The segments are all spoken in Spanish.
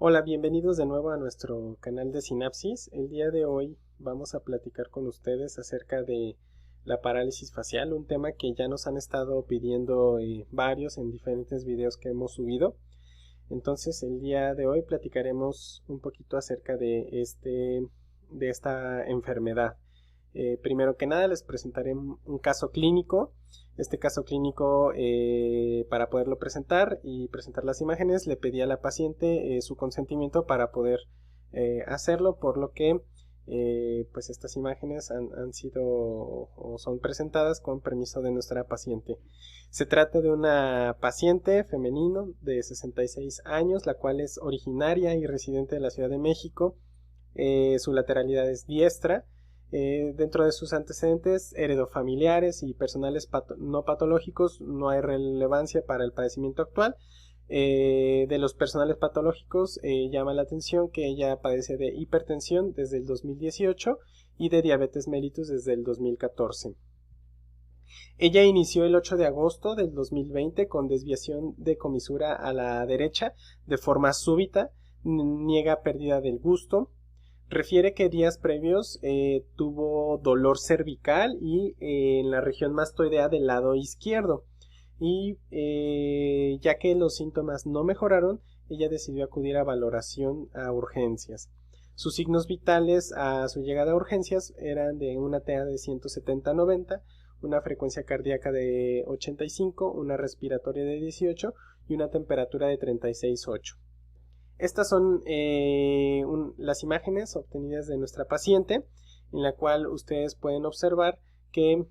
Hola, bienvenidos de nuevo a nuestro canal de Sinapsis. El día de hoy vamos a platicar con ustedes acerca de la parálisis facial, un tema que ya nos han estado pidiendo varios en diferentes videos que hemos subido. Entonces, el día de hoy platicaremos un poquito acerca de esta enfermedad. Primero que nada les presentaré un caso clínico. Este caso clínico, para poderlo presentar y presentar las imágenes, le pedí a la paciente su consentimiento para poder hacerlo, por lo que pues estas imágenes han sido o son presentadas con permiso de nuestra paciente. Se trata de una paciente femenino de 66 años, la cual es originaria y residente de la Ciudad de México. Su lateralidad es diestra. Dentro de sus antecedentes heredofamiliares y personales no patológicos no hay relevancia para el padecimiento actual. De los personales patológicos, llama la atención que ella padece de hipertensión desde el 2018 y de diabetes mellitus desde el 2014. Ella inició el 8 de agosto del 2020 con desviación de comisura a la derecha de forma súbita, niega pérdida del gusto. Refiere que días previos tuvo dolor cervical y en la región mastoidea del lado izquierdo. Y ya que los síntomas no mejoraron, ella decidió acudir a valoración a urgencias. Sus signos vitales a su llegada a urgencias eran de una TA de 170-90, una frecuencia cardíaca de 85, una respiratoria de 18 y una temperatura de 36,8. Estas son las imágenes obtenidas de nuestra paciente, en la cual ustedes pueden observar que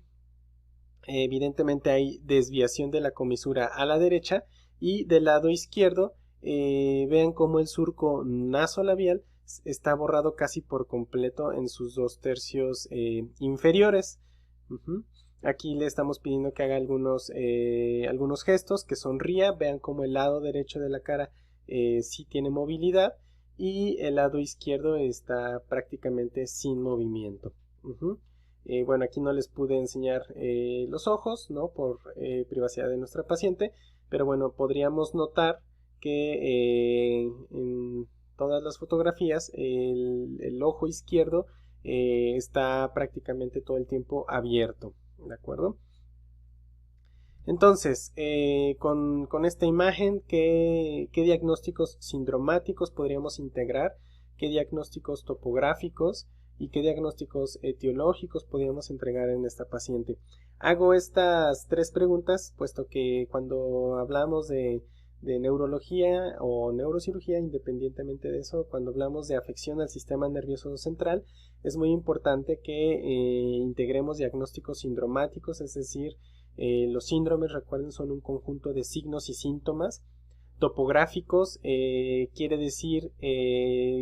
evidentemente hay desviación de la comisura a la derecha, y del lado izquierdo vean cómo el surco nasolabial está borrado casi por completo en sus 2/3 inferiores. Aquí le estamos pidiendo que haga algunos gestos, que sonría. Vean cómo el lado derecho de la cara sí tiene movilidad y el lado izquierdo está prácticamente sin movimiento. Bueno, aquí no les pude enseñar los ojos, ¿no? Por privacidad de nuestra paciente, pero bueno, podríamos notar que en todas las fotografías el ojo izquierdo está prácticamente todo el tiempo abierto, ¿de acuerdo? Entonces, con esta imagen, ¿qué diagnósticos sindromáticos podríamos integrar? ¿Qué diagnósticos topográficos y qué diagnósticos etiológicos podríamos entregar en esta paciente? Hago estas tres preguntas, puesto que cuando hablamos de neurología o neurocirugía, independientemente de eso, cuando hablamos de afección al sistema nervioso central, es muy importante que integremos diagnósticos sindromáticos, es decir, los síndromes, recuerden, son un conjunto de signos y síntomas. Topográficos quiere decir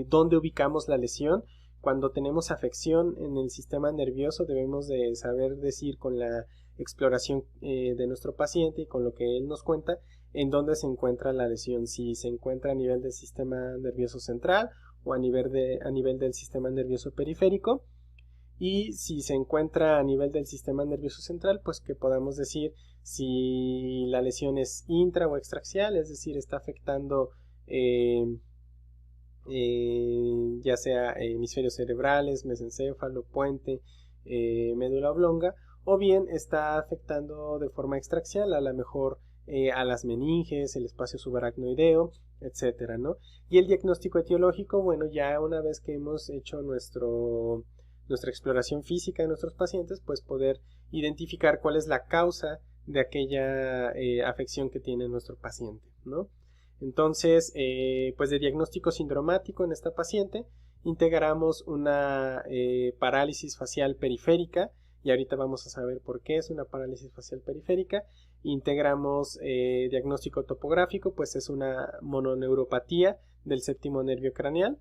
dónde ubicamos la lesión. Cuando tenemos afección en el sistema nervioso, debemos de saber decir con la exploración de nuestro paciente y con lo que él nos cuenta en dónde se encuentra la lesión, si se encuentra a nivel del sistema nervioso central o a nivel del sistema nervioso periférico. Y si se encuentra a nivel del sistema nervioso central, pues que podamos decir si la lesión es intra o extraaxial, es decir, está afectando ya sea hemisferios cerebrales, mesencéfalo, puente, médula oblonga, o bien está afectando de forma extraaxial, a lo mejor a las meninges, el espacio subaracnoideo, etcétera, ¿no? Y el diagnóstico etiológico, bueno, ya una vez que hemos hecho nuestra exploración física de nuestros pacientes, pues poder identificar cuál es la causa de aquella afección que tiene nuestro paciente, ¿no? Entonces, pues de diagnóstico sindromático en esta paciente, integramos una parálisis facial periférica, y ahorita vamos a saber por qué es una parálisis facial periférica. Integramos diagnóstico topográfico, pues es una mononeuropatía del séptimo nervio craneal.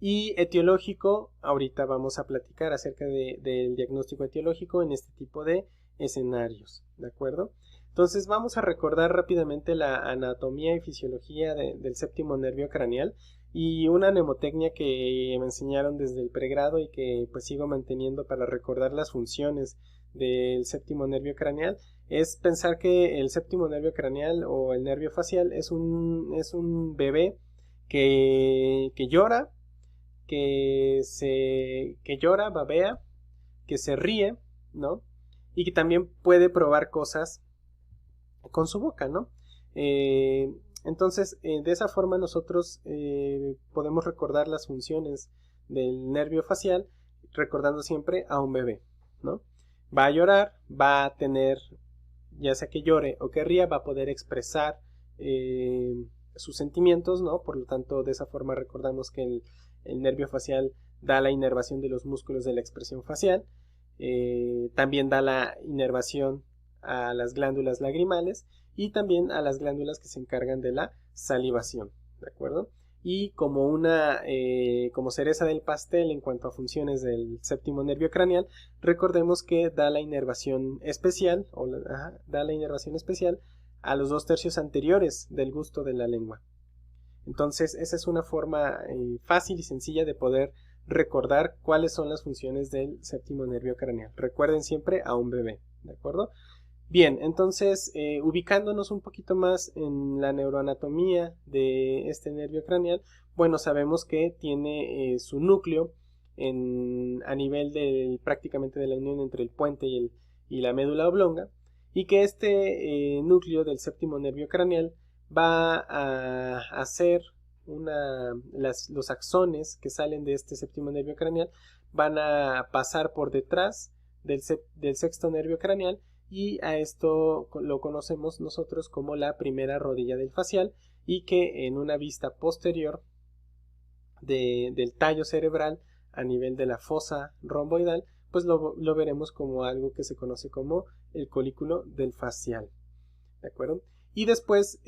Y etiológico, ahorita vamos a platicar acerca del diagnóstico etiológico en este tipo de escenarios, ¿de acuerdo? Entonces vamos a recordar rápidamente la anatomía y fisiología del séptimo nervio craneal y una mnemotecnia que me enseñaron desde el pregrado y que pues sigo manteniendo para recordar las funciones del séptimo nervio craneal. Es pensar que el séptimo nervio craneal o el nervio facial es un bebé que llora, que llora, babea, que se ríe, ¿no? Y que también puede probar cosas con su boca, ¿no? Entonces, de esa forma nosotros podemos recordar las funciones del nervio facial, recordando siempre a un bebé, ¿no? Va a llorar, va a tener, ya sea que llore o que ría, va a poder expresar sus sentimientos, ¿no? Por lo tanto, de esa forma recordamos que el nervio facial da la inervación de los músculos de la expresión facial, también da la inervación a las glándulas lagrimales y también a las glándulas que se encargan de la salivación, ¿de acuerdo? Y como cereza del pastel en cuanto a funciones del séptimo nervio craneal, recordemos que da la inervación especial, da la inervación especial a los 2/3 anteriores del gusto de la lengua. Entonces, esa es una forma fácil y sencilla de poder recordar cuáles son las funciones del séptimo nervio craneal. Recuerden siempre a un bebé, ¿de acuerdo? Bien, entonces, ubicándonos un poquito más en la neuroanatomía de este nervio craneal, bueno, sabemos que tiene su núcleo a nivel prácticamente de la unión entre el puente y la médula oblonga, y que este núcleo del séptimo nervio craneal va a hacer los axones que salen de este séptimo nervio craneal van a pasar por detrás del sexto nervio craneal, y a esto lo conocemos nosotros como la primera rodilla del facial, y que en una vista posterior del tallo cerebral a nivel de la fosa romboidal, pues lo veremos como algo que se conoce como el colículo del facial, ¿de acuerdo? Y después,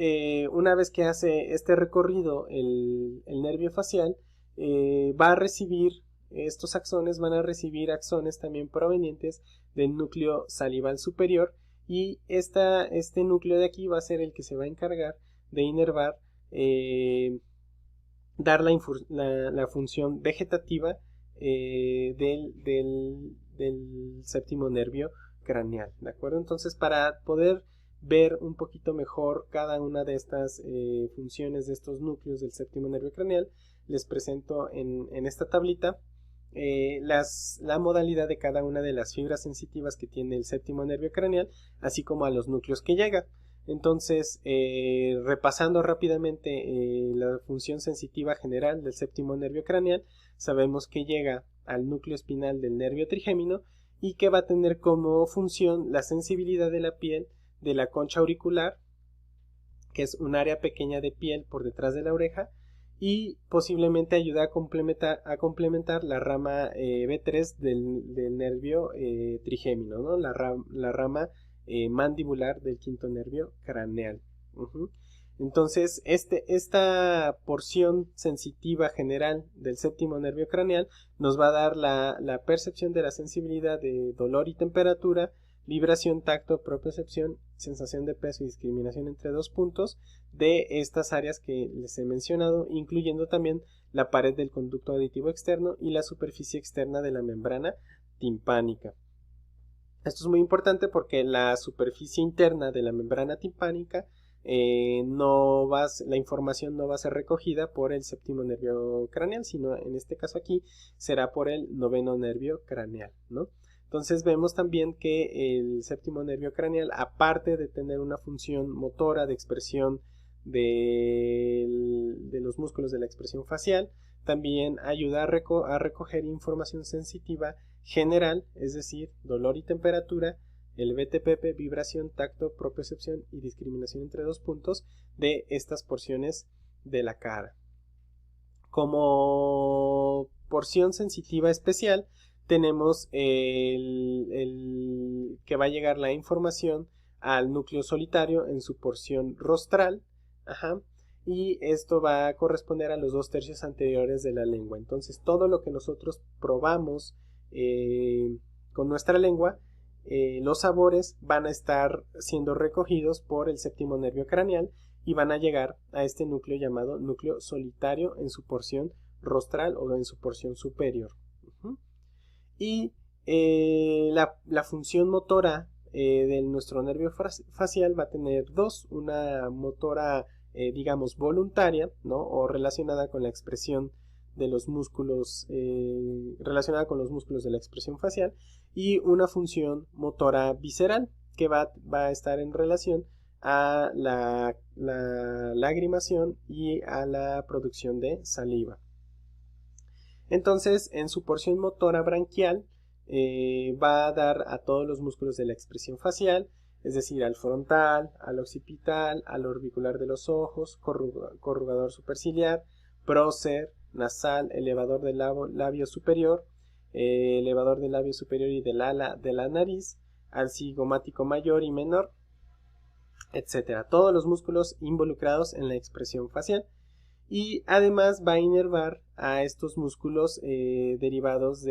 una vez que hace este recorrido el nervio facial, va a recibir, estos axones van a recibir axones también provenientes del núcleo salival superior, y este núcleo de aquí va a ser el que se va a encargar de inervar, dar la función vegetativa del séptimo nervio craneal, ¿de acuerdo? Entonces, para poder ver un poquito mejor cada una de estas funciones de estos núcleos del séptimo nervio craneal, les presento en esta tablita la modalidad de cada una de las fibras sensitivas que tiene el séptimo nervio craneal, así como a los núcleos que llega. Entonces, repasando rápidamente la función sensitiva general del séptimo nervio craneal, sabemos que llega al núcleo espinal del nervio trigémino y que va a tener como función la sensibilidad de la piel de la concha auricular, que es un área pequeña de piel por detrás de la oreja, y posiblemente ayuda a complementar la rama B3 del nervio trigémino, ¿no? La rama mandibular del quinto nervio craneal. Entonces, esta porción sensitiva general del séptimo nervio craneal nos va a dar la percepción de la sensibilidad de dolor y temperatura, vibración, tacto, propiocepción, sensación de peso y discriminación entre 2 puntos de estas áreas que les he mencionado, incluyendo también la pared del conducto auditivo externo y la superficie externa de la membrana timpánica. Esto es muy importante porque la superficie interna de la membrana timpánica la información no va a ser recogida por el séptimo nervio craneal, sino en este caso aquí será por el noveno nervio craneal, ¿no? Entonces vemos también que el séptimo nervio craneal, aparte de tener una función motora de expresión de los músculos de la expresión facial, también ayuda a recoger información sensitiva general, es decir, dolor y temperatura, el BTPP, vibración, tacto, propiocepción y discriminación entre 2 puntos de estas porciones de la cara. Como porción sensitiva especial, tenemos que va a llegar la información al núcleo solitario en su porción rostral, y esto va a corresponder a los 2/3 anteriores de la lengua. Entonces, todo lo que nosotros probamos con nuestra lengua, los sabores van a estar siendo recogidos por el séptimo nervio craneal y van a llegar a este núcleo llamado núcleo solitario en su porción rostral o en su porción superior. Y la función motora de nuestro nervio facial va a tener dos: una motora digamos, voluntaria, ¿no? O relacionada con la expresión de los músculos, relacionada con los músculos de la expresión facial, y una función motora visceral que va a estar en relación a la lagrimación y a la producción de saliva. Entonces, en su porción motora branquial, va a dar a todos los músculos de la expresión facial, es decir, al frontal, al occipital, al orbicular de los ojos, corrugador superciliar, prócer, nasal, elevador del labio superior, elevador del labio superior y del ala de la nariz, al cigomático mayor y menor, etcétera. Todos los músculos involucrados en la expresión facial. Y además va a inervar a estos músculos derivados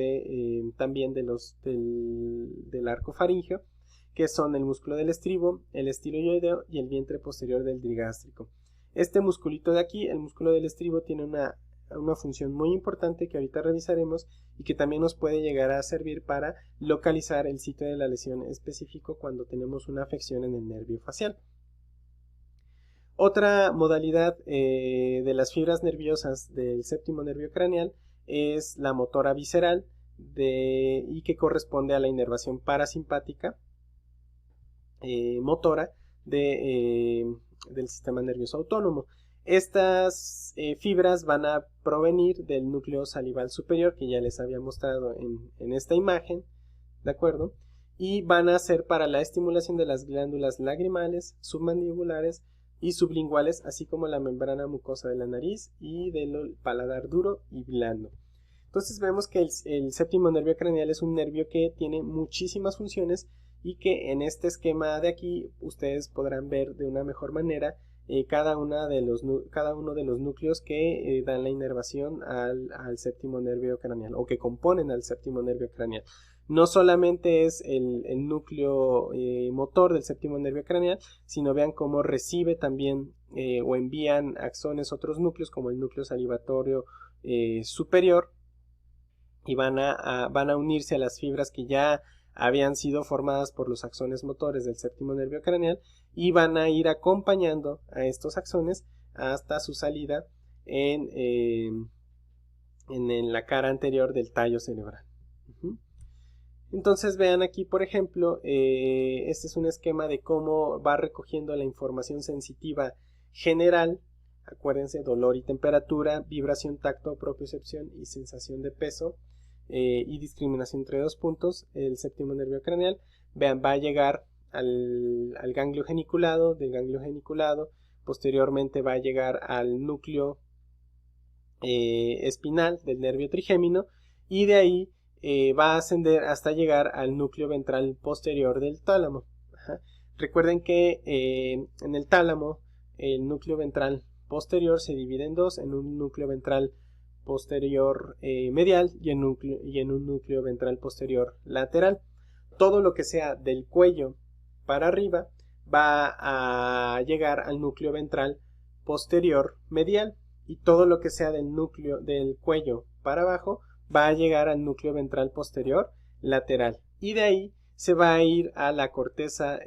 también del arco faríngeo, que son el músculo del estribo, el estiloideo y el vientre posterior del digástrico. Este musculito de aquí, el músculo del estribo, tiene una función muy importante que ahorita revisaremos y que también nos puede llegar a servir para localizar el sitio de la lesión específico cuando tenemos una afección en el nervio facial. Otra modalidad de las fibras nerviosas del séptimo nervio craneal es la motora visceral y que corresponde a la inervación parasimpática motora del sistema nervioso autónomo. Estas fibras van a provenir del núcleo salival superior, que ya les había mostrado en esta imagen, ¿de acuerdo? Y van a ser para la estimulación de las glándulas lagrimales, submandibulares y sublinguales, así como la membrana mucosa de la nariz y del paladar duro y blando. Entonces vemos que el séptimo nervio craneal es un nervio que tiene muchísimas funciones y que en este esquema de aquí ustedes podrán ver de una mejor manera cada uno de los núcleos que dan la inervación al séptimo nervio craneal o que componen al séptimo nervio craneal. No solamente es el núcleo motor del séptimo nervio craneal, sino vean cómo recibe también o envían axones otros núcleos como el núcleo salivatorio superior, y van a unirse a las fibras que ya habían sido formadas por los axones motores del séptimo nervio craneal y van a ir acompañando a estos axones hasta su salida en la cara anterior del tallo cerebral. Entonces vean aquí, por ejemplo, este es un esquema de cómo va recogiendo la información sensitiva general. Acuérdense, dolor y temperatura, vibración, tacto, propiocepción y sensación de peso y discriminación entre dos puntos. El séptimo nervio craneal, vean, va a llegar al ganglio geniculado, del ganglio geniculado, posteriormente va a llegar al núcleo espinal del nervio trigémino y de ahí va a ascender hasta llegar al núcleo ventral posterior del tálamo. Recuerden que en el tálamo el núcleo ventral posterior se divide en dos, en un núcleo ventral posterior medial y en un núcleo ventral posterior lateral. Todo lo que sea del cuello para arriba va a llegar al núcleo ventral posterior medial y todo lo que sea del cuello para abajo va a llegar al núcleo ventral posterior lateral y de ahí se va a ir a la corteza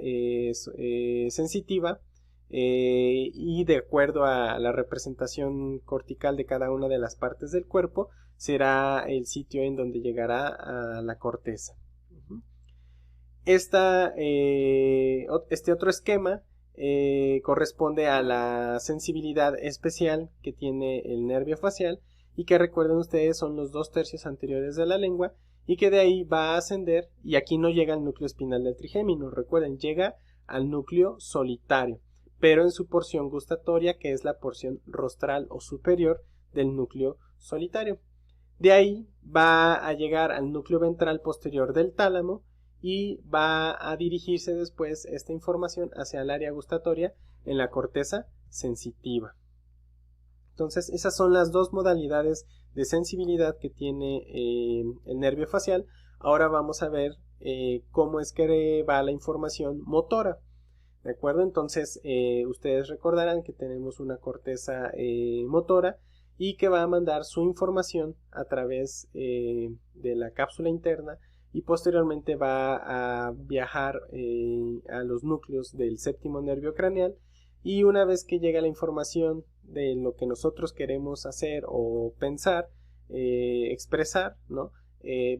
sensitiva y de acuerdo a la representación cortical de cada una de las partes del cuerpo será el sitio en donde llegará a la corteza. Este otro esquema corresponde a la sensibilidad especial que tiene el nervio facial y que recuerden ustedes son los 2/3 anteriores de la lengua y que de ahí va a ascender y aquí no llega al núcleo espinal del trigémino, recuerden, llega al núcleo solitario, pero en su porción gustatoria, que es la porción rostral o superior del núcleo solitario. De ahí va a llegar al núcleo ventral posterior del tálamo y va a dirigirse después esta información hacia el área gustatoria en la corteza sensitiva. Entonces esas son las dos modalidades de sensibilidad que tiene el nervio facial. Ahora vamos a ver cómo es que va la información motora. ¿De acuerdo? Entonces ustedes recordarán que tenemos una corteza motora y que va a mandar su información a través de la cápsula interna y posteriormente va a viajar a los núcleos del séptimo nervio craneal y una vez que llega la información de lo que nosotros queremos hacer o pensar, expresar, ¿no?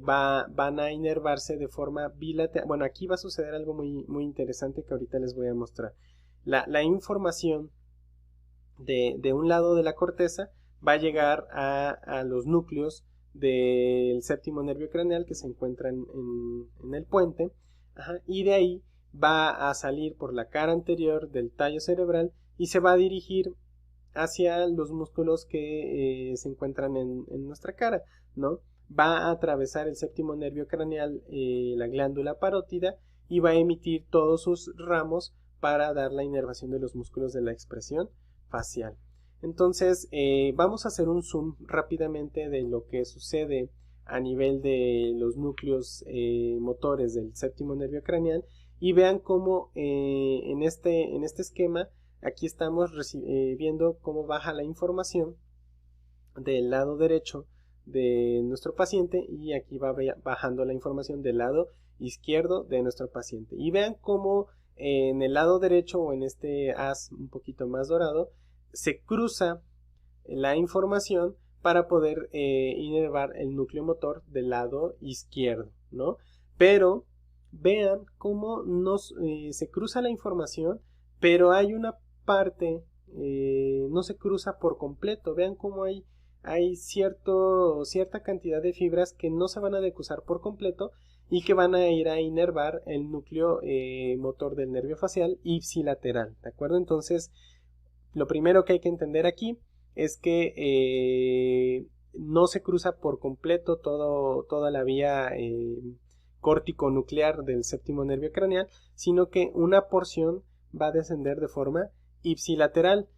Van a inervarse de forma bilateral. Bueno, aquí va a suceder algo muy interesante que ahorita les voy a mostrar. La información de un lado de la corteza va a llegar a los núcleos del séptimo nervio craneal que se encuentran en el puente, y de ahí va a salir por la cara anterior del tallo cerebral y se va a dirigir hacia los músculos que se encuentran en nuestra cara, ¿no? Va a atravesar el séptimo nervio craneal, la glándula parótida, y va a emitir todos sus ramos para dar la inervación de los músculos de la expresión facial. Entonces, vamos a hacer un zoom rápidamente de lo que sucede a nivel de los núcleos motores del séptimo nervio craneal, y vean cómo en este esquema aquí estamos viendo cómo baja la información del lado derecho de nuestro paciente, y aquí va bajando la información del lado izquierdo de nuestro paciente. Y vean cómo en el lado derecho, o en este haz un poquito más dorado, se cruza la información para poder inervar el núcleo motor del lado izquierdo, ¿no? Pero vean cómo se cruza la información, pero hay una parte, no se cruza por completo. Vean cómo hay cierta cantidad de fibras que no se van a decusar por completo y que van a ir a inervar el núcleo motor del nervio facial ipsilateral, ¿de acuerdo? Entonces, lo primero que hay que entender aquí es que no se cruza por completo toda la vía córtico-nuclear del séptimo nervio craneal, sino que una porción va a descender de forma ipsilateral.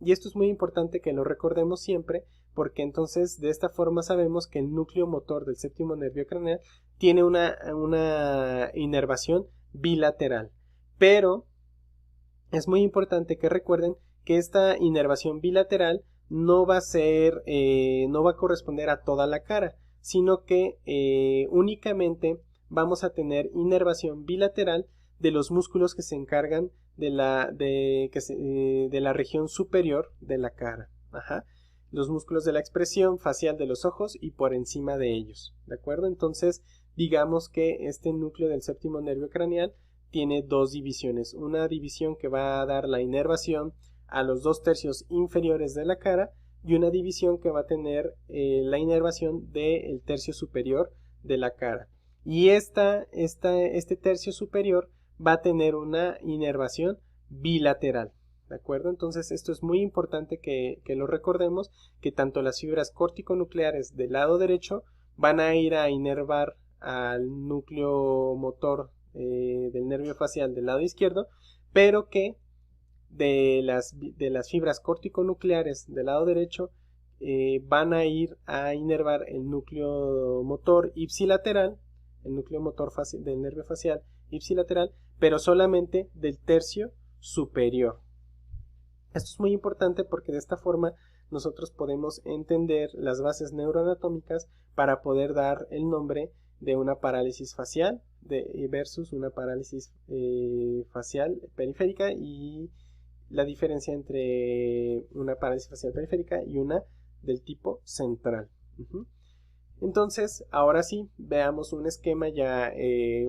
Y esto es muy importante que lo recordemos siempre, porque entonces de esta forma sabemos que el núcleo motor del séptimo nervio craneal tiene una inervación bilateral. Pero es muy importante que recuerden que esta inervación bilateral no va a corresponder a toda la cara, sino que únicamente vamos a tener inervación bilateral de los músculos que se encargan de la región superior de la cara, los músculos de la expresión facial de los ojos y por encima de ellos, ¿de acuerdo? Entonces, digamos que este núcleo del séptimo nervio craneal tiene dos divisiones, una división que va a dar la inervación a los 2/3 inferiores de la cara, y una división que va a tener la inervación del tercio superior de la cara. Y este tercio superior va a tener una inervación bilateral, ¿de acuerdo? Entonces esto es muy importante que lo recordemos, que tanto las fibras córtico-nucleares del lado derecho van a ir a inervar al núcleo motor del nervio facial del lado izquierdo, pero que de las fibras córtico-nucleares del lado derecho van a ir a inervar el núcleo motor ipsilateral, el núcleo motor del nervio facial ipsilateral, pero solamente del tercio superior. Esto es muy importante porque de esta forma nosotros podemos entender las bases neuroanatómicas para poder dar el nombre de una parálisis facial versus una parálisis facial periférica, y la diferencia entre una parálisis facial periférica y una del tipo central. Entonces, ahora sí, veamos un esquema ya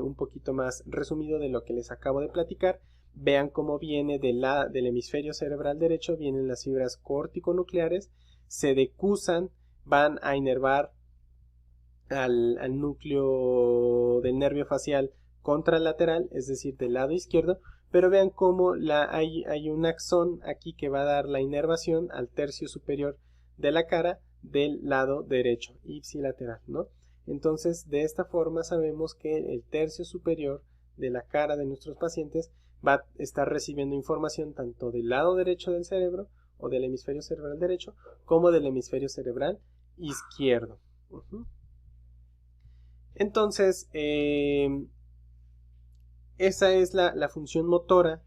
un poquito más resumido de lo que les acabo de platicar. Vean cómo viene del hemisferio cerebral derecho, vienen las fibras córtico-nucleares, se decusan, van a inervar al núcleo del nervio facial contralateral, es decir, del lado izquierdo, pero vean cómo hay un axón aquí que va a dar la inervación al tercio superior de la cara del lado derecho, ipsilateral, ¿no? Entonces, de esta forma sabemos que el tercio superior de la cara de nuestros pacientes va a estar recibiendo información tanto del lado derecho del cerebro o del hemisferio cerebral derecho como del hemisferio cerebral izquierdo. Entonces, esa es la función motora,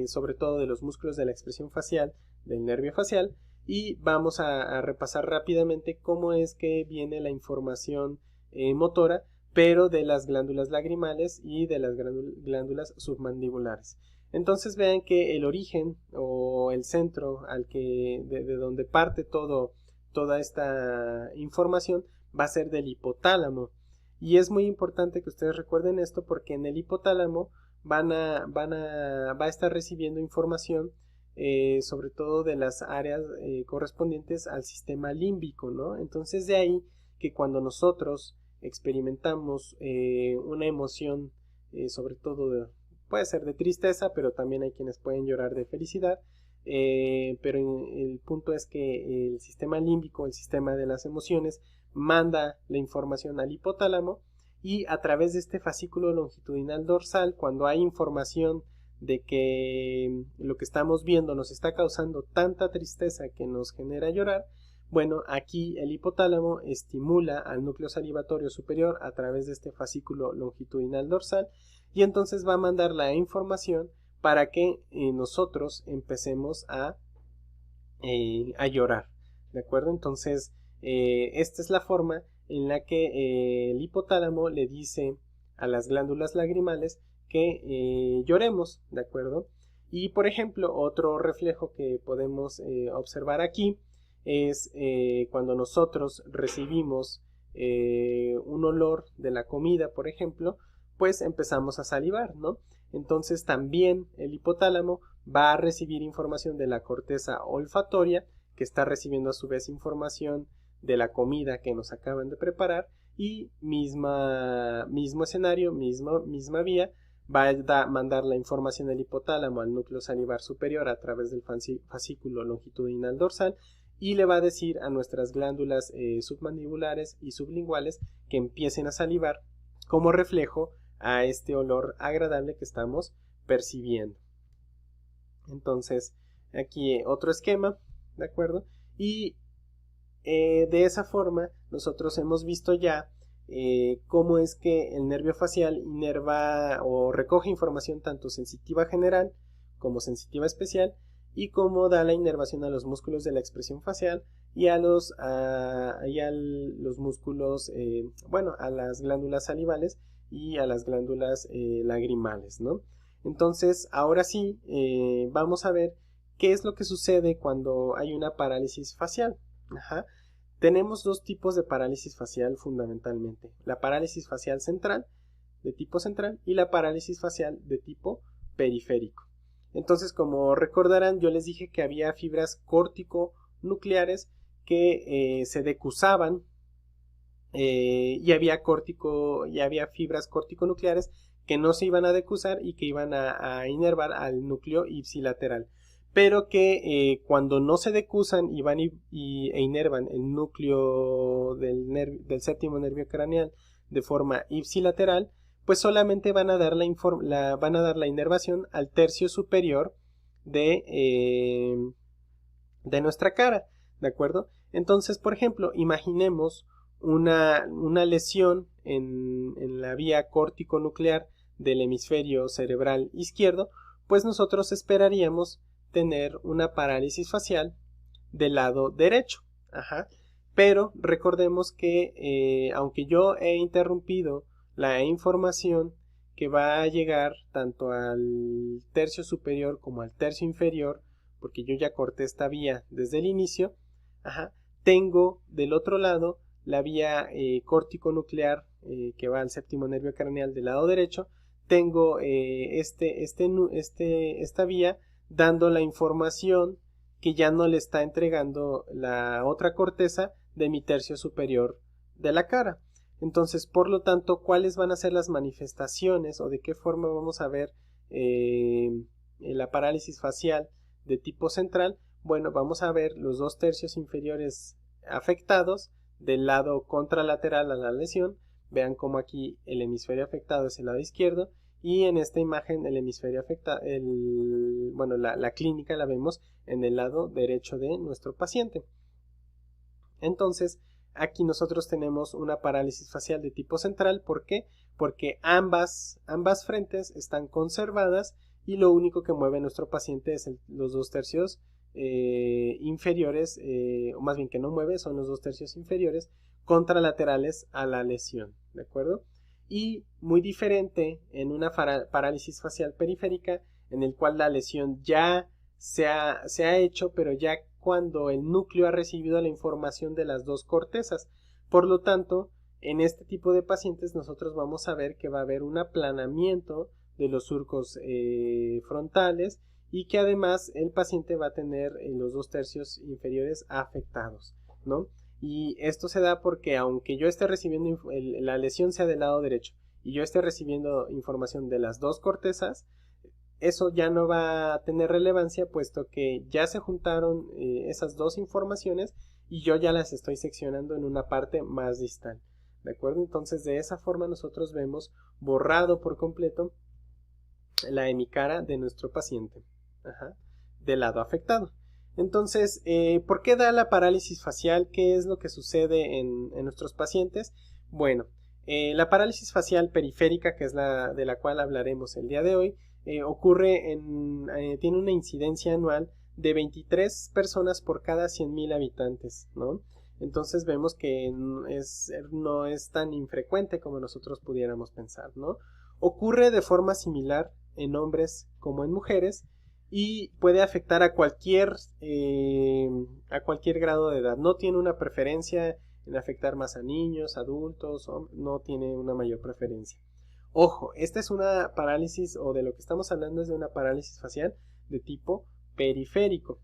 sobre todo de los músculos de la expresión facial, del nervio facial, y vamos a repasar rápidamente cómo es que viene la información motora pero de las glándulas lagrimales y de las glándulas submandibulares. Entonces vean que el origen o el centro de donde parte toda esta información va a ser del hipotálamo. Y es muy importante que ustedes recuerden esto porque en el hipotálamo va a estar recibiendo información sobre todo de las áreas correspondientes al sistema límbico, ¿no? Entonces de ahí que cuando nosotros experimentamos una emoción, sobre todo puede ser de tristeza, pero también hay quienes pueden llorar de felicidad, pero el punto es que el sistema límbico, el sistema de las emociones, manda la información al hipotálamo y a través de este fascículo longitudinal dorsal, cuando hay información de que lo que estamos viendo nos está causando tanta tristeza que nos genera llorar, bueno, aquí el hipotálamo estimula al núcleo salivatorio superior a través de este fascículo longitudinal dorsal y entonces va a mandar la información para que nosotros empecemos a llorar, ¿de acuerdo? Entonces, esta es la forma en la que el hipotálamo le dice a las glándulas lagrimales que lloremos, ¿de acuerdo? Y por ejemplo, otro reflejo que podemos observar aquí es cuando nosotros recibimos un olor de la comida, por ejemplo, pues empezamos a salivar, ¿no? Entonces también el hipotálamo va a recibir información de la corteza olfatoria, que está recibiendo a su vez información de la comida que nos acaban de preparar y mismo escenario, misma vía, va a mandar la información del hipotálamo al núcleo salivar superior a través del fascículo longitudinal dorsal y le va a decir a nuestras glándulas submandibulares y sublinguales que empiecen a salivar como reflejo a este olor agradable que estamos percibiendo. Entonces, aquí otro esquema, ¿de acuerdo? Y de esa forma nosotros hemos visto ya cómo es que el nervio facial inerva o recoge información tanto sensitiva general como sensitiva especial y cómo da la inervación a los músculos de la expresión facial y a los músculos, bueno, a las glándulas salivales y a las glándulas lagrimales, ¿no? Entonces, ahora sí, vamos a ver qué es lo que sucede cuando hay una parálisis facial. Ajá. Tenemos dos tipos de parálisis facial fundamentalmente. La parálisis facial central, de tipo central, y la parálisis facial de tipo periférico. Entonces, como recordarán, yo les dije que había fibras corticonucleares que se decusaban y había fibras corticonucleares que no se iban a decusar y que iban a inervar al núcleo ipsilateral, pero que cuando no se decusan y van e inervan el núcleo del séptimo nervio craneal de forma ipsilateral, pues solamente van a dar la inervación al tercio superior de nuestra cara, ¿de acuerdo? Entonces, por ejemplo, imaginemos una lesión en la vía córtico-nuclear del hemisferio cerebral izquierdo, pues nosotros esperaríamos tener una parálisis facial del lado derecho. Ajá. Pero recordemos que aunque yo he interrumpido la información que va a llegar tanto al tercio superior como al tercio inferior, porque yo ya corté esta vía desde el inicio, ajá, tengo del otro lado la vía córtico-nuclear que va al séptimo nervio craneal del lado derecho, tengo esta vía dando la información que ya no le está entregando la otra corteza de mi tercio superior de la cara. Entonces, por lo tanto, ¿cuáles van a ser las manifestaciones o de qué forma vamos a ver la parálisis facial de tipo central? Bueno, vamos a ver los dos tercios inferiores afectados del lado contralateral a la lesión. Vean cómo aquí el hemisferio afectado es el lado izquierdo y en esta imagen el hemisferio afectado, bueno, la clínica la vemos en el lado derecho de nuestro paciente. Entonces, aquí nosotros tenemos una parálisis facial de tipo central. ¿Por qué? Porque ambas frentes están conservadas y lo único que mueve a nuestro paciente es los dos tercios inferiores, o más bien que no mueve, son los dos tercios inferiores contralaterales a la lesión, ¿de acuerdo? y muy diferente en una parálisis facial periférica, en el cual la lesión ya se ha hecho, pero ya cuando el núcleo ha recibido la información de las dos cortezas. Por lo tanto, en este tipo de pacientes nosotros vamos a ver que va a haber un aplanamiento de los surcos frontales, y que además el paciente va a tener los 2/3 inferiores afectados, ¿no? Y esto se da porque aunque yo esté recibiendo la lesión sea del lado derecho y yo esté recibiendo información de las dos cortezas, eso ya no va a tener relevancia, puesto que ya se juntaron esas dos informaciones y yo ya las estoy seccionando en una parte más distal, ¿de acuerdo? Entonces de esa forma nosotros vemos borrado por completo la hemicara de nuestro paciente, del lado afectado. Entonces, ¿por qué da la parálisis facial? ¿Qué es lo que sucede en nuestros pacientes? Bueno, la parálisis facial periférica, que es la de la cual hablaremos el día de hoy, ocurre tiene una incidencia anual de 23 personas por cada 100,000 habitantes, ¿no? Entonces vemos que no es tan infrecuente como nosotros pudiéramos pensar, ¿no? Ocurre de forma similar en hombres como en mujeres, y puede afectar a cualquier grado de edad. No tiene una preferencia en afectar más a niños, adultos, no tiene una mayor preferencia. Ojo, esta es una parálisis, o de lo que estamos hablando es de una parálisis facial de tipo periférico.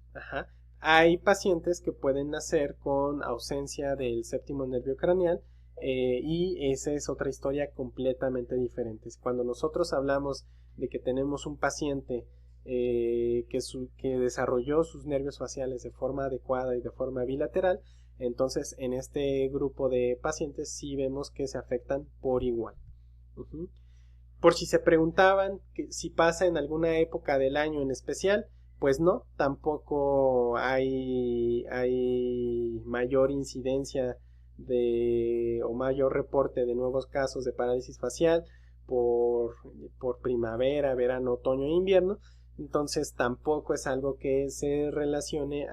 Hay pacientes que pueden nacer con ausencia del séptimo nervio craneal, y esa es otra historia completamente diferente. Cuando nosotros hablamos de que tenemos un paciente que desarrolló sus nervios faciales de forma adecuada y de forma bilateral, entonces en este grupo de pacientes sí vemos que se afectan por igual. Por si se preguntaban si pasa en alguna época del año en especial, pues no, tampoco hay mayor incidencia o mayor reporte de nuevos casos de parálisis facial por primavera, verano, otoño e invierno. Entonces tampoco es algo que se relacione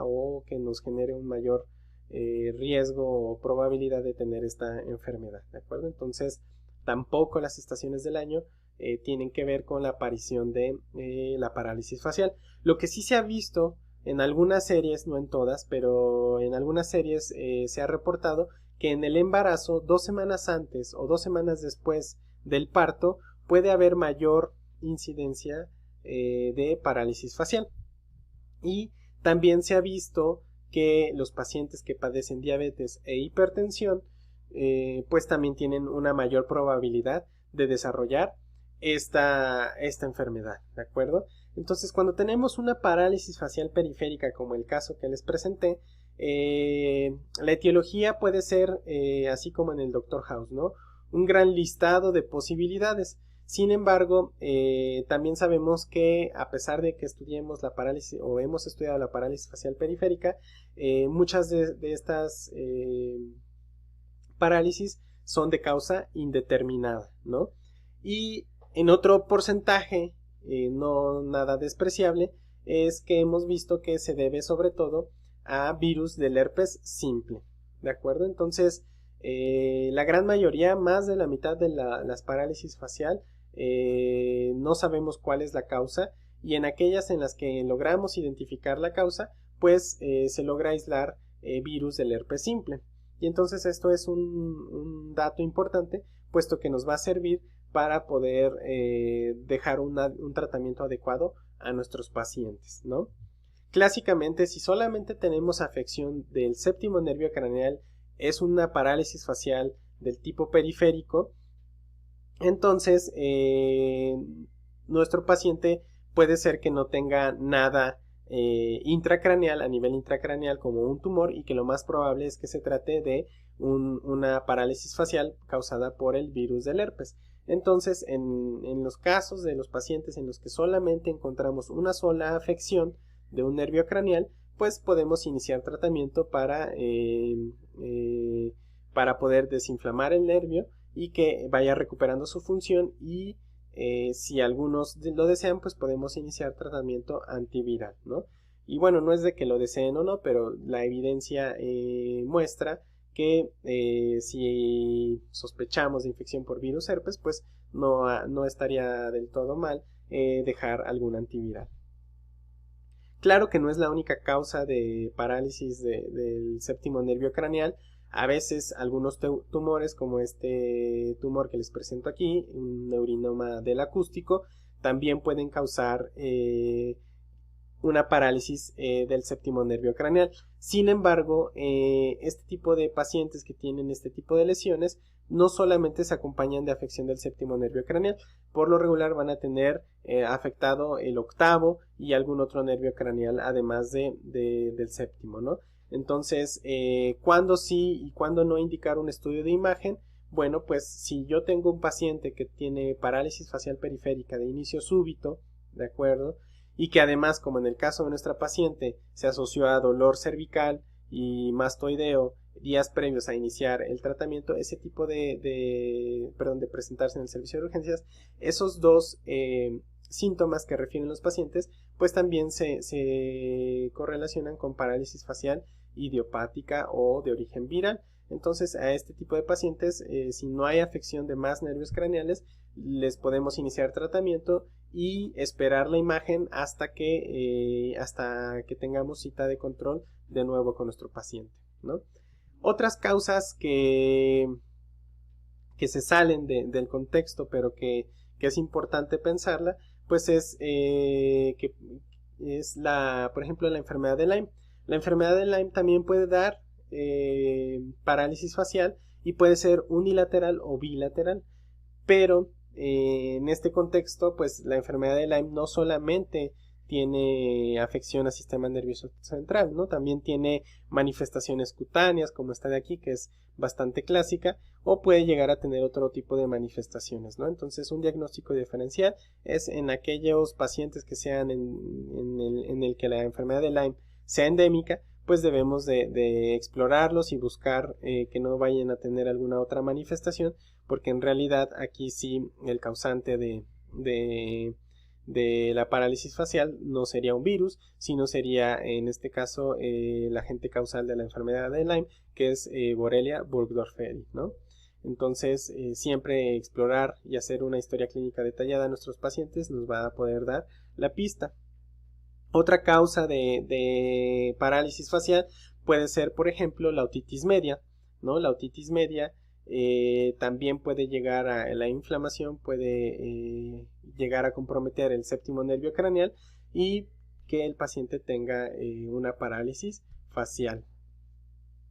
o que nos genere un mayor riesgo o probabilidad de tener esta enfermedad, ¿de acuerdo? Entonces tampoco las estaciones del año tienen que ver con la aparición de la parálisis facial. Lo que sí se ha visto en algunas series, no en todas, pero en algunas series se ha reportado que en el embarazo, 2 semanas antes o 2 semanas después del parto, puede haber mayor incidencia de parálisis facial. Y también se ha visto que los pacientes que padecen diabetes e hipertensión pues también tienen una mayor probabilidad de desarrollar esta enfermedad, ¿de acuerdo? Entonces, cuando tenemos una parálisis facial periférica, como el caso que les presenté, la etiología puede ser así como en el Dr. House, ¿no? Un gran listado de posibilidades. Sin embargo, también sabemos que a pesar de que estudiemos la parálisis o hemos estudiado la parálisis facial periférica, muchas de estas parálisis son de causa indeterminada, ¿no? Y en otro porcentaje, no nada despreciable, es que hemos visto que se debe sobre todo a virus del herpes simple, ¿de acuerdo? Entonces, la gran mayoría, más de la mitad de las parálisis facial, no sabemos cuál es la causa, y en aquellas en las que logramos identificar la causa, pues se logra aislar virus del herpes simple. Y entonces esto es un dato importante, puesto que nos va a servir para poder dejar un tratamiento adecuado a nuestros pacientes, ¿no? Clásicamente, si solamente tenemos afección del séptimo nervio craneal, es una parálisis facial del tipo periférico, entonces nuestro paciente puede ser que no tenga nada intracraneal, a nivel intracraneal, como un tumor, y que lo más probable es que se trate de una parálisis facial causada por el virus del herpes. Entonces, en los casos de los pacientes en los que solamente encontramos una sola afección de un nervio craneal, pues podemos iniciar tratamiento para poder desinflamar el nervio y que vaya recuperando su función, y si algunos lo desean, pues podemos iniciar tratamiento antiviral, ¿no? Y bueno, no es de que lo deseen o no, pero la evidencia muestra que si sospechamos de infección por virus herpes, pues no estaría del todo mal dejar algún antiviral. Claro que no es la única causa de parálisis del séptimo nervio craneal. A veces algunos tumores, como este tumor que les presento aquí, un neurinoma del acústico, también pueden causar una parálisis del séptimo nervio craneal. Sin embargo, este tipo de pacientes que tienen este tipo de lesiones no solamente se acompañan de afección del séptimo nervio craneal, por lo regular van a tener afectado el octavo y algún otro nervio craneal además del séptimo, ¿no? Entonces, ¿cuándo sí y cuándo no indicar un estudio de imagen? Bueno, pues si yo tengo un paciente que tiene parálisis facial periférica de inicio súbito, ¿de acuerdo? Y que además, como en el caso de nuestra paciente, se asoció a dolor cervical y mastoideo días previos a iniciar el tratamiento, ese tipo de presentarse en el servicio de urgencias, esos dos síntomas que refieren los pacientes, pues también se correlacionan con parálisis facial idiopática o de origen viral. Entonces, a este tipo de pacientes, si no hay afección de más nervios craneales, les podemos iniciar tratamiento y esperar la imagen hasta que tengamos cita de control de nuevo con nuestro paciente, ¿no? Otras causas que se salen del contexto, pero que es importante pensarla, pues es por ejemplo, la enfermedad de Lyme. La enfermedad de Lyme también puede dar parálisis facial y puede ser unilateral o bilateral, pero en este contexto, pues la enfermedad de Lyme no solamente tiene afección al sistema nervioso central, ¿no? También tiene manifestaciones cutáneas, como esta de aquí, que es bastante clásica, o puede llegar a tener otro tipo de manifestaciones, ¿no? Entonces, un diagnóstico diferencial es en aquellos pacientes que sean en el que la enfermedad de Lyme sea endémica, pues debemos de explorarlos y buscar que no vayan a tener alguna otra manifestación, porque en realidad aquí sí el causante de la parálisis facial no sería un virus, sino sería en este caso el agente causal de la enfermedad de Lyme, que es Borrelia burgdorferi, ¿no? Entonces, siempre explorar y hacer una historia clínica detallada a nuestros pacientes nos va a poder dar la pista. Otra causa de parálisis facial puede ser, por ejemplo, la otitis media, ¿no? La otitis media también puede llegar a la inflamación, puede llegar a comprometer el séptimo nervio craneal y que el paciente tenga una parálisis facial.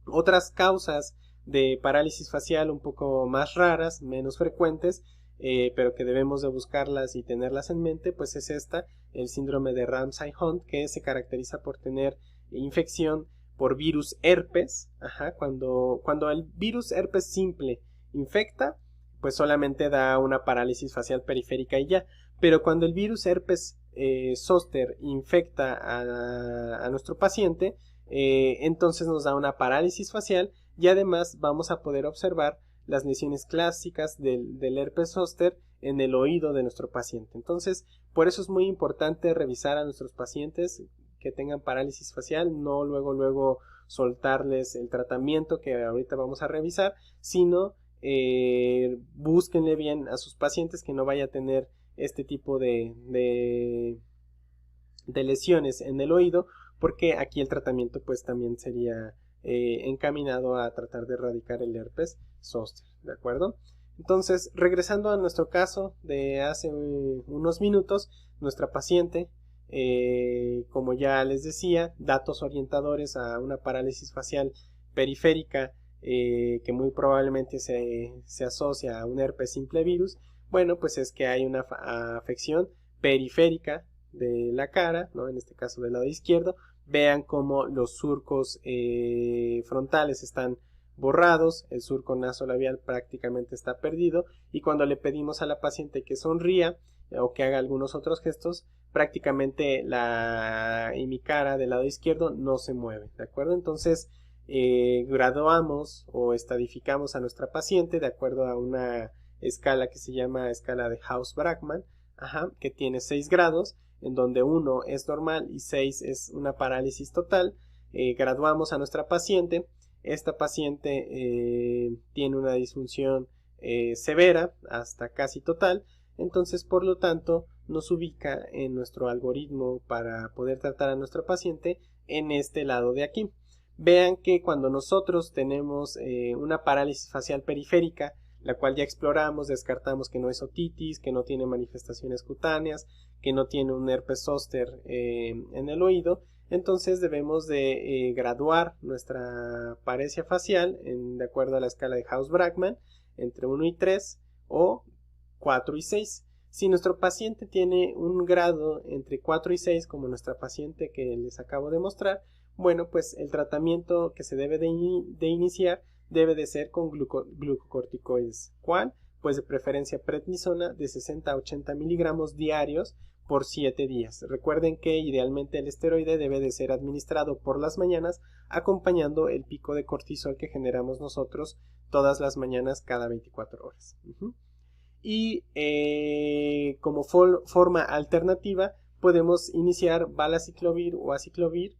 Otras causas de parálisis facial un poco más raras, menos frecuentes, pero que debemos de buscarlas y tenerlas en mente, pues es el síndrome de Ramsay-Hunt, que se caracteriza por tener infección por virus herpes. Cuando el virus herpes simple infecta, pues solamente da una parálisis facial periférica y ya, pero cuando el virus herpes zóster infecta a nuestro paciente, entonces nos da una parálisis facial y además vamos a poder observar las lesiones clásicas del herpes zóster en el oído de nuestro paciente. Entonces, por eso es muy importante revisar a nuestros pacientes que tengan parálisis facial, no luego soltarles el tratamiento que ahorita vamos a revisar, sino búsquenle bien a sus pacientes que no vaya a tener este tipo de lesiones en el oído, porque aquí el tratamiento pues también sería encaminado a tratar de erradicar el herpes zóster, ¿de acuerdo? Entonces, regresando a nuestro caso de hace unos minutos, nuestra paciente, como ya les decía, datos orientadores a una parálisis facial periférica que muy probablemente se asocia a un herpes simple virus. Bueno, pues es que hay una afección periférica de la cara, ¿no? En este caso del lado izquierdo. Vean cómo los surcos frontales están borrados, el surco nasolabial prácticamente está perdido, y cuando le pedimos a la paciente que sonría o que haga algunos otros gestos, prácticamente la cara del lado izquierdo no se mueve, ¿de acuerdo? Entonces graduamos o estadificamos a nuestra paciente de acuerdo a una escala que se llama escala de Haus-Brackmann, que tiene 6 grados, en donde 1 es normal y 6 es una parálisis total. Graduamos a nuestra paciente esta paciente tiene una disfunción severa hasta casi total, entonces por lo tanto nos ubica en nuestro algoritmo para poder tratar a nuestra paciente en este lado de aquí. Vean que cuando nosotros tenemos una parálisis facial periférica, la cual ya exploramos, descartamos que no es otitis, que no tiene manifestaciones cutáneas, que no tiene un herpes zóster en el oído, entonces debemos de graduar nuestra paresia facial de acuerdo a la escala de House-Bragman entre 1 y 3 o 4 y 6. Si nuestro paciente tiene un grado entre 4 y 6, como nuestra paciente que les acabo de mostrar, bueno, pues el tratamiento que se debe de iniciar debe de ser con glucocorticoides. ¿Cuál? Pues de preferencia prednisona de 60 a 80 miligramos diarios por 7 días. Recuerden que idealmente el esteroide debe de ser administrado por las mañanas acompañando el pico de cortisol que generamos nosotros todas las mañanas cada 24 horas. Y como forma alternativa podemos iniciar valaciclovir o aciclovir.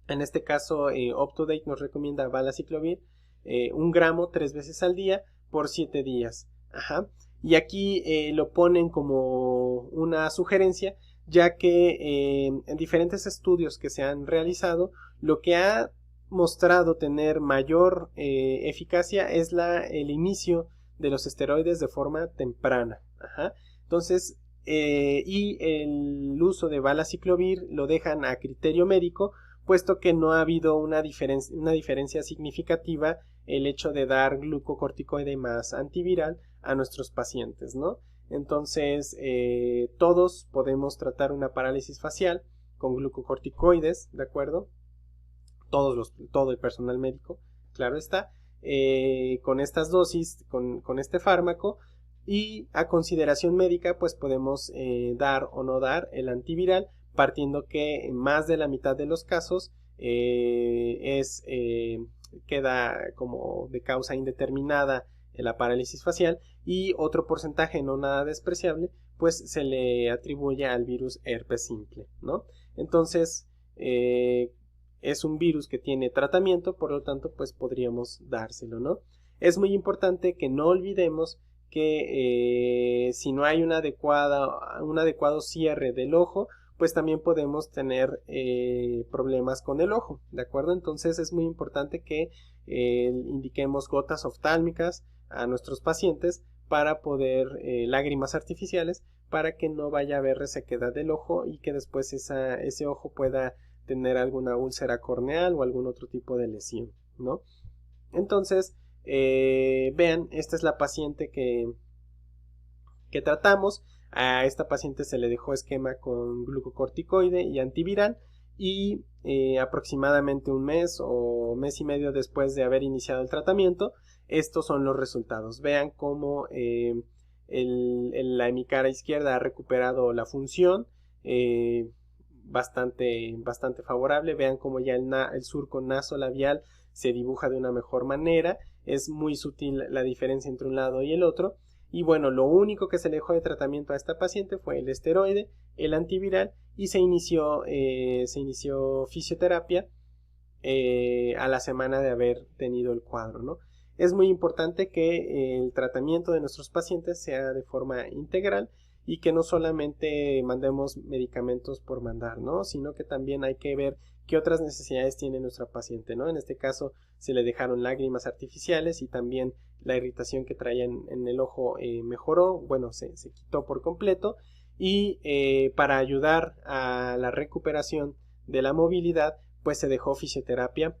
En este caso UpToDate nos recomienda valaciclovir 1 gramo 3 veces al día por 7 días. Y aquí lo ponen como una sugerencia, ya que en diferentes estudios que se han realizado, lo que ha mostrado tener mayor eficacia es el inicio de los esteroides de forma temprana. Entonces, y el uso de valaciclovir lo dejan a criterio médico, puesto que no ha habido una diferencia significativa el hecho de dar glucocorticoide más antiviral a nuestros pacientes, ¿no? Entonces, todos podemos tratar una parálisis facial con glucocorticoides, ¿de acuerdo? Todo el personal médico, claro está, con estas dosis, con este fármaco, y a consideración médica, pues podemos dar o no dar el antiviral, partiendo que en más de la mitad de los casos queda como de causa indeterminada la parálisis facial, y otro porcentaje no nada despreciable pues se le atribuye al virus herpes simple, ¿no? Entonces es un virus que tiene tratamiento, por lo tanto pues podríamos dárselo, ¿no? Es muy importante que no olvidemos que si no hay un adecuado cierre del ojo, pues también podemos tener problemas con el ojo, ¿de acuerdo? Entonces es muy importante que indiquemos gotas oftálmicas a nuestros pacientes para poder, lágrimas artificiales, para que no vaya a haber resequedad del ojo y que después ese ojo pueda tener alguna úlcera corneal o algún otro tipo de lesión, ¿no? Entonces, vean, esta es la paciente que tratamos. A esta paciente se le dejó esquema con glucocorticoide y antiviral, y aproximadamente un mes o mes y medio después de haber iniciado el tratamiento, estos son los resultados. Vean cómo la hemicara izquierda ha recuperado la función bastante favorable. Vean cómo ya el surco nasolabial se dibuja de una mejor manera. Es muy sutil la diferencia entre un lado y el otro. Y bueno, lo único que se le dejó de tratamiento a esta paciente fue el esteroide, el antiviral, y se inició fisioterapia a la semana de haber tenido el cuadro, ¿no? Es muy importante que el tratamiento de nuestros pacientes sea de forma integral y que no solamente mandemos medicamentos por mandar, ¿no? Sino que también hay que ver qué otras necesidades tiene nuestra paciente, ¿no? En este caso se le dejaron lágrimas artificiales y también la irritación que traía en el ojo mejoró, bueno, se quitó por completo, y para ayudar a la recuperación de la movilidad, pues se dejó fisioterapia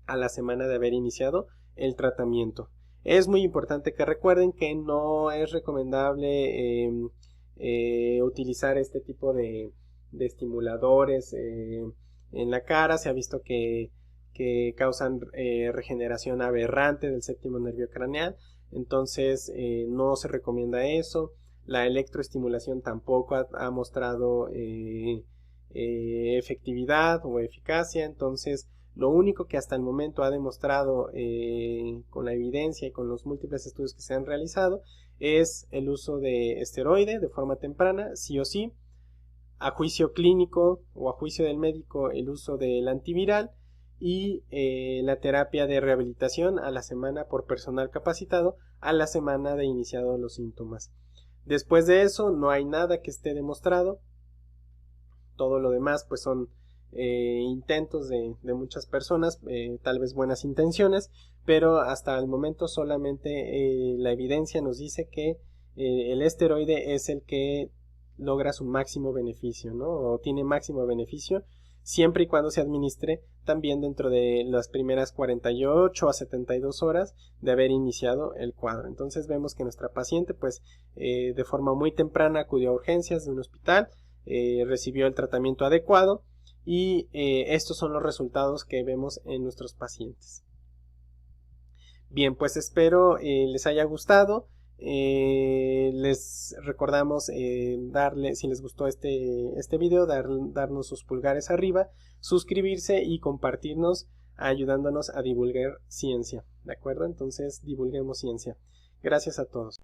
a la semana de haber iniciado el tratamiento. Es muy importante que recuerden que no es recomendable utilizar este tipo de estimuladores en la cara. Se ha visto que causan regeneración aberrante del séptimo nervio craneal, entonces no se recomienda eso. La electroestimulación tampoco ha mostrado efectividad o eficacia, entonces lo único que hasta el momento ha demostrado con la evidencia y con los múltiples estudios que se han realizado es el uso de esteroide de forma temprana, sí o sí, a juicio clínico o a juicio del médico el uso del antiviral, y la terapia de rehabilitación a la semana por personal capacitado a la semana de iniciado los síntomas. Después de eso no hay nada que esté demostrado. Todo lo demás pues son intentos de muchas personas, tal vez buenas intenciones, pero hasta el momento solamente la evidencia nos dice que el esteroide es el que logra su máximo beneficio, ¿no? O tiene máximo beneficio siempre y cuando se administre también dentro de las primeras 48 a 72 horas de haber iniciado el cuadro. Entonces vemos que nuestra paciente pues de forma muy temprana acudió a urgencias de un hospital, recibió el tratamiento adecuado y estos son los resultados que vemos en nuestros pacientes. Bien, pues espero les haya gustado. Les recordamos darle, si les gustó este video, darnos sus pulgares arriba, suscribirse y compartirnos, ayudándonos a divulgar ciencia, ¿de acuerdo? Entonces divulguemos ciencia. Gracias a todos.